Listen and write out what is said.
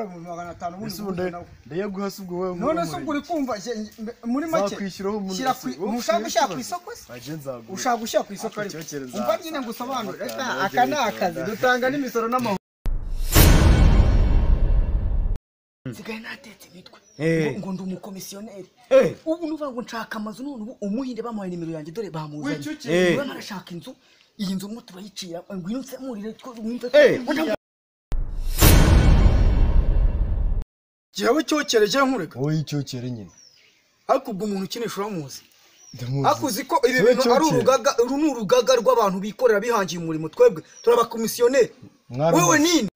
500 ubundi ndayaguha se ubwo wewe none se ubwo uri kumva muri make ushaka ku isoko ushaka gushyira ku isoko umva nyine ngusobanure aka ni akazi dutanga n'imisoro n'amahoro sigaye natetse mitwe ngo ndi umukomisiyoneri ubu nuvuga ngo nshaka amazu none umuhinde bamuhaye nimero yanjye dore bamuzanye niba narashaka inzu iyi nzu mu turayicira ngwino nsemurire jewe cyokereje nkureka wowe icyokere nyine ariko ubwo umuntu ukinisha uramuzi akuzi ko ibi bintu ari urugaga rw'abantu bikorera bihangiye umurimo twebwe turabakomisiyoneri wewe nini